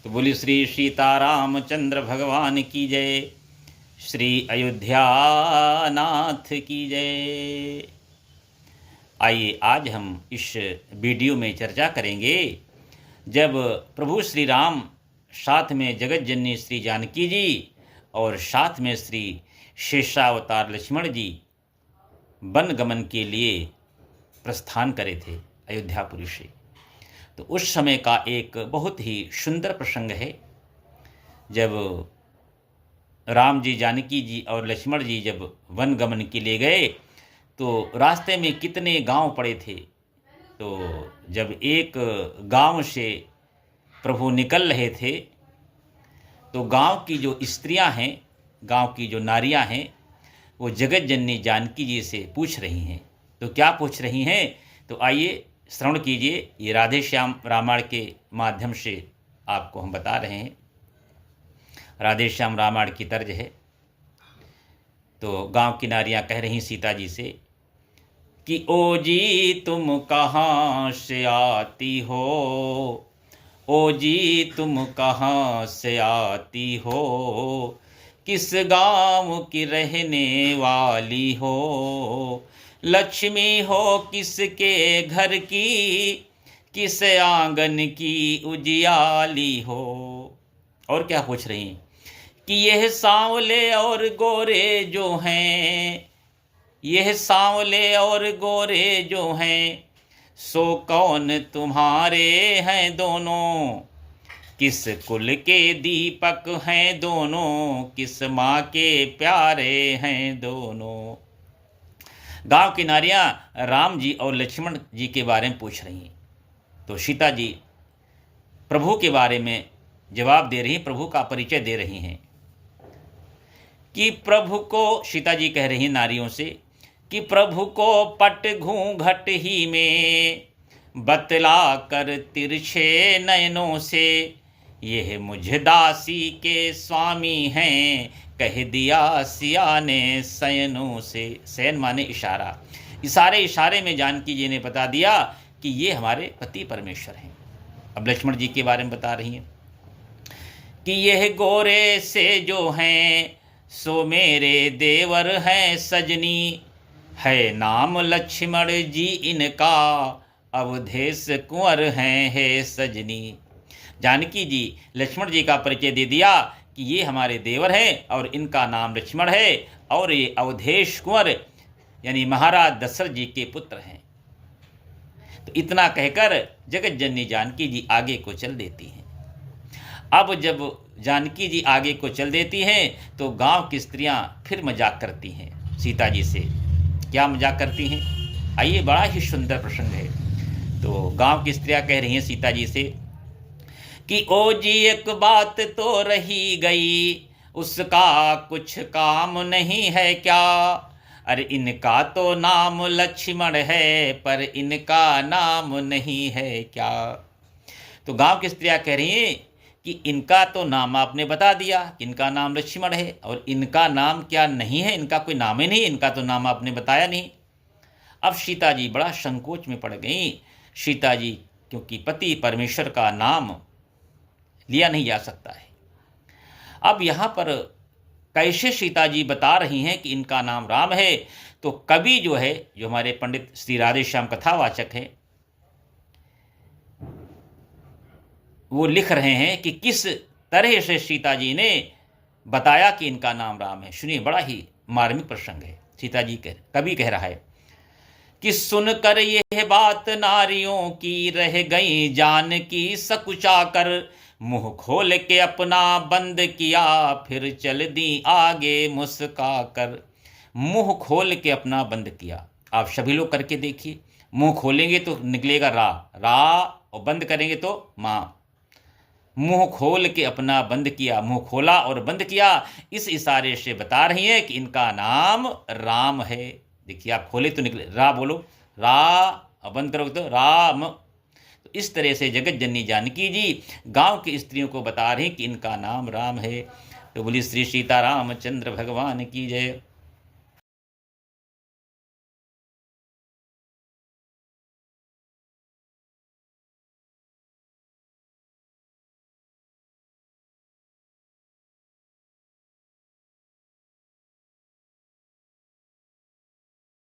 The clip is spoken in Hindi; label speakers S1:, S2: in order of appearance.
S1: तो बोली श्री सीतारामचंद्र भगवान की जय, श्री अयोध्या नाथ की जय। आइए आज हम इस वीडियो में चर्चा करेंगे जब प्रभु श्री राम साथ में जगत जननी श्री जानकी जी और साथ में श्री शेषावतार लक्ष्मण जी वन गमन के लिए प्रस्थान करे थे अयोध्यापुरी से। तो उस समय का एक बहुत ही सुंदर प्रसंग है जब राम जी, जानकी जी और लक्ष्मण जी जब वन गमन के लिए गए तो रास्ते में कितने गांव पड़े थे। तो जब एक गांव से प्रभु निकल रहे थे तो गांव की जो स्त्रियां हैं, गांव की जो नारियां हैं, वो जगत जननी जानकी जी से पूछ रही हैं। तो क्या पूछ रही हैं, तो आइए श्रवण कीजिए। ये राधे श्याम रामायण के माध्यम से आपको हम बता रहे हैं। राधे श्याम रामायण की तर्ज है। तो गांव की नारियां कह रही सीता जी से कि ओ जी तुम कहाँ से आती हो, ओ जी तुम कहाँ से आती हो, किस गांव की रहने वाली हो, लक्ष्मी हो किसके घर की, किस आंगन की उजियाली हो। और क्या पूछ रही हैं कि यह सांवले और गोरे जो हैं, यह सांवले और गोरे जो हैं, सो कौन तुम्हारे हैं दोनों, किस कुल के दीपक हैं दोनों, किस माँ के प्यारे हैं दोनों। गांव की नारियां राम जी और लक्ष्मण जी के बारे में पूछ रही हैं। तो सीता जी प्रभु के बारे में जवाब दे रही हैं, प्रभु का परिचय दे रही हैं कि प्रभु को, सीता जी कह रही हैं नारियों से कि प्रभु को पट घूंघट ही में बतला कर तिरछे नयनों से, यह मुझ दासी के स्वामी हैं, कह दिया सिया ने सयनों से। सयन माने इशारा, इशारे में जानकी जी ने बता दिया कि ये हमारे पति परमेश्वर हैं। अब लक्ष्मण जी के बारे में बता रही हैं कि यह गोरे से जो हैं, सो मेरे देवर हैं सजनी, है नाम लक्ष्मण जी इनका, अवधेश कुंवर हैं हे सजनी। जानकी जी लक्ष्मण जी का परिचय दे दिया कि ये हमारे देवर हैं और इनका नाम लक्ष्मण है और ये अवधेश कुंवर यानी महाराज दशरथ जी के पुत्र हैं। तो इतना कहकर जगत जननी जानकी जी आगे को चल देती हैं। अब जब जानकी जी आगे को चल देती हैं तो गांव की स्त्रियां फिर मजाक करती हैं सीता जी से। क्या मजाक करती हैं, आइए, बड़ा ही सुंदर प्रसंग है। तो गांव की स्त्रियां कह रही हैं सीता जी से कि ओ जी एक बात तो रही गई, उसका कुछ काम नहीं है क्या, अरे इनका तो नाम लक्ष्मण है, पर इनका नाम नहीं है क्या। तो गांव की स्त्रियां कह रही हैं कि इनका तो नाम आपने बता दिया कि इनका नाम लक्ष्मण है, और इनका नाम क्या नहीं है, इनका कोई नाम ही नहीं, इनका तो नाम आपने बताया नहीं। अब सीता जी बड़ा संकोच में पड़ गई। सीता जी, क्योंकि पति परमेश्वर का नाम लिया नहीं जा सकता है। अब यहाँ पर कैसे सीता जी बता रही हैं कि इनका नाम राम है, तो कवि जो है, जो हमारे पंडित श्री राधे श्याम कथावाचक हैं, वो लिख रहे हैं कि किस तरह से सीता जी ने बताया कि इनका नाम राम है। सुनिए, बड़ा ही मार्मिक प्रसंग है। सीता जी कवि कह रहा है कि सुनकर यह बात नारियों की, रह गई जान की सकुचा कर, मुंह खोल के अपना बंद किया, फिर चल दी आगे मुस्का कर। मुंह खोल के अपना बंद किया, आप सभी लोग करके देखिए। मुंह खोलेंगे तो निकलेगा रा, रा, और बंद करेंगे तो माँ। मुंह खोल के अपना बंद किया, मुंह खोला और बंद किया, इस इशारे से बता रही है कि इनका नाम राम है। देखिए, आप खोले तो निकले रा, बोलो रा, और बंद करोगे तो राम। तो इस तरह से जगत जननी जानकी जी गांव की स्त्रियों को बता रही कि इनका नाम राम है। तो बोली श्री सीतारामचंद्र भगवान की जय।